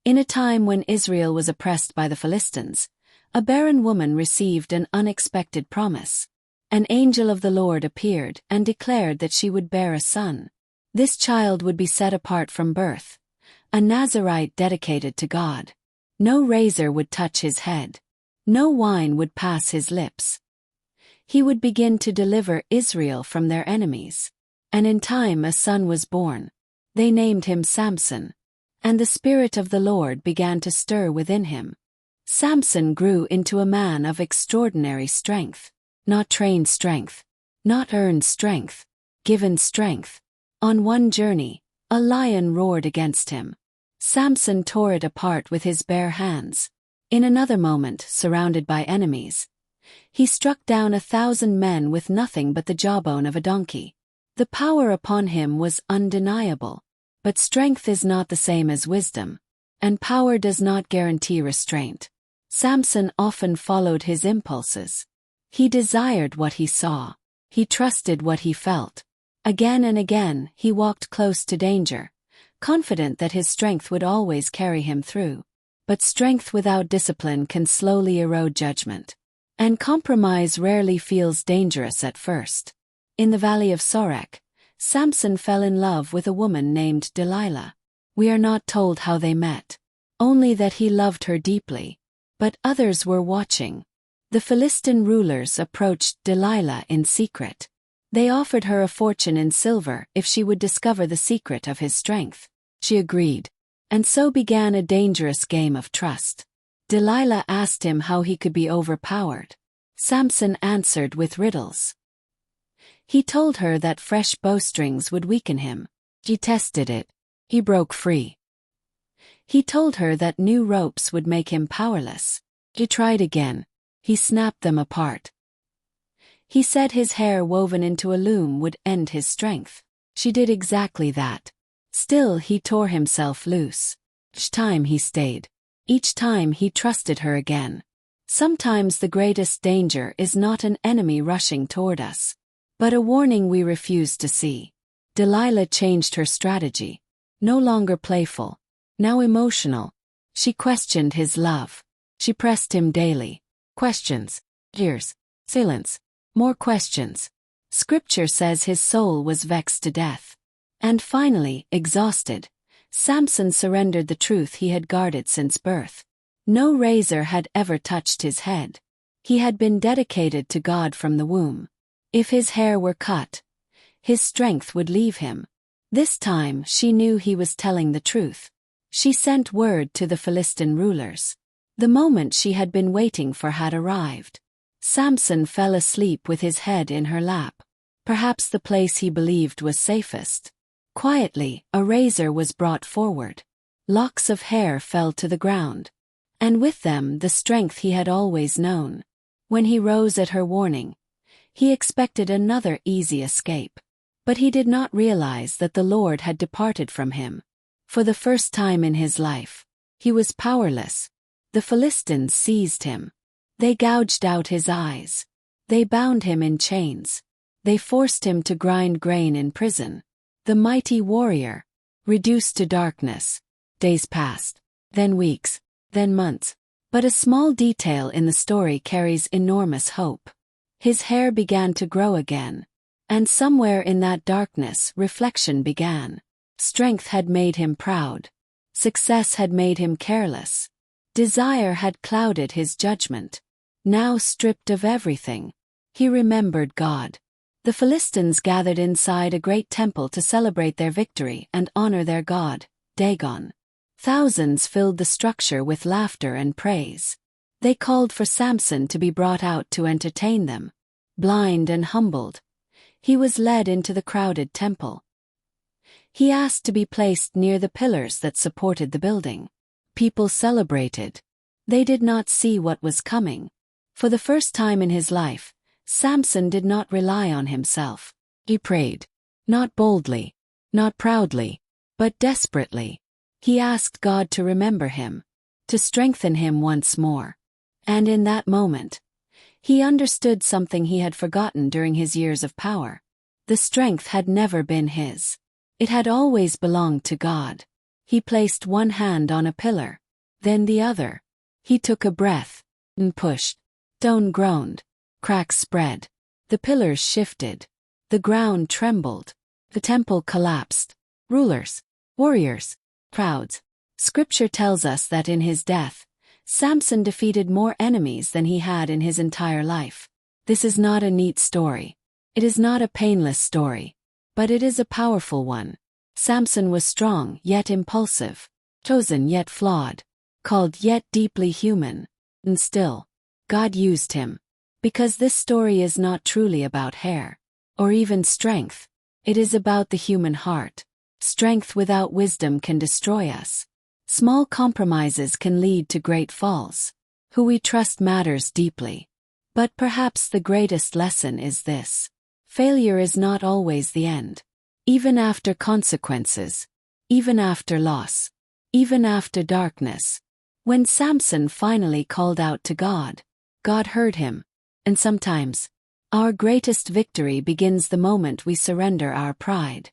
In a time when Israel was oppressed by the Philistines, a barren woman received an unexpected promise. An angel of the Lord appeared and declared that she would bear a son. This child would be set apart from birth, a Nazirite dedicated to God. No razor would touch his head. No wine would pass his lips. He would begin to deliver Israel from their enemies. And in time a son was born. They named him Samson. And the Spirit of the Lord began to stir within him. Samson grew into a man of extraordinary strength. Not trained strength. Not earned strength. Given strength. On one journey, a lion roared against him. Samson tore it apart with his bare hands. In another moment, surrounded by enemies, he struck down 1,000 men with nothing but the jawbone of a donkey. The power upon him was undeniable. But strength is not the same as wisdom, and power does not guarantee restraint. Samson often followed his impulses. He desired what he saw. He trusted what he felt. Again and again, he walked close to danger, confident that his strength would always carry him through. But strength without discipline can slowly erode judgment. And compromise rarely feels dangerous at first. In the valley of Sorek, Samson fell in love with a woman named Delilah. We are not told how they met. Only that he loved her deeply. But others were watching. The Philistine rulers approached Delilah in secret. They offered her a fortune in silver if she would discover the secret of his strength. She agreed. And so began a dangerous game of trust. Delilah asked him how he could be overpowered. Samson answered with riddles. He told her that fresh bowstrings would weaken him. She tested it. He broke free. He told her that new ropes would make him powerless. She tried again. He snapped them apart. He said his hair woven into a loom would end his strength. She did exactly that. Still he tore himself loose. Each time he stayed. Each time he trusted her again. Sometimes the greatest danger is not an enemy rushing toward us, but a warning we refuse to see. Delilah changed her strategy. No longer playful, now emotional. She questioned his love. She pressed him daily. Questions. Years. Silence. More questions. Scripture says his soul was vexed to death. And finally, exhausted, Samson surrendered the truth he had guarded since birth. No razor had ever touched his head. He had been dedicated to God from the womb. If his hair were cut, his strength would leave him. This time she knew he was telling the truth. She sent word to the Philistine rulers. The moment she had been waiting for had arrived. Samson fell asleep with his head in her lap. Perhaps the place he believed was safest. Quietly, a razor was brought forward. Locks of hair fell to the ground. And with them the strength he had always known. When he rose at her warning, he expected another easy escape. But he did not realize that the Lord had departed from him. For the first time in his life, he was powerless. The Philistines seized him. They gouged out his eyes. They bound him in chains. They forced him to grind grain in prison. The mighty warrior, reduced to darkness. Days passed, then weeks, then months. But a small detail in the story carries enormous hope. His hair began to grow again. And somewhere in that darkness, reflection began. Strength had made him proud. Success had made him careless. Desire had clouded his judgment. Now stripped of everything, he remembered God. The Philistines gathered inside a great temple to celebrate their victory and honor their god, Dagon. Thousands filled the structure with laughter and praise. They called for Samson to be brought out to entertain them. Blind and humbled, he was led into the crowded temple. He asked to be placed near the pillars that supported the building. People celebrated. They did not see what was coming. For the first time in his life, Samson did not rely on himself. He prayed. Not boldly, not proudly, but desperately. He asked God to remember him, to strengthen him once more. And in that moment, he understood something he had forgotten during his years of power. The strength had never been his. It had always belonged to God. He placed one hand on a pillar, then the other. He took a breath and pushed. Stone groaned. Cracks spread. The pillars shifted. The ground trembled. The temple collapsed. Rulers, warriors, crowds. Scripture tells us that in his death, Samson defeated more enemies than he had in his entire life. This is not a neat story. It is not a painless story. But it is a powerful one. Samson was strong yet impulsive, chosen yet flawed, called yet deeply human. And still, God used him. Because this story is not truly about hair, or even strength. It is about the human heart. Strength without wisdom can destroy us. Small compromises can lead to great falls. Who we trust matters deeply. But perhaps the greatest lesson is this. Failure is not always the end. Even after consequences. Even after loss. Even after darkness. When Samson finally called out to God, God heard him. And sometimes, our greatest victory begins the moment we surrender our pride.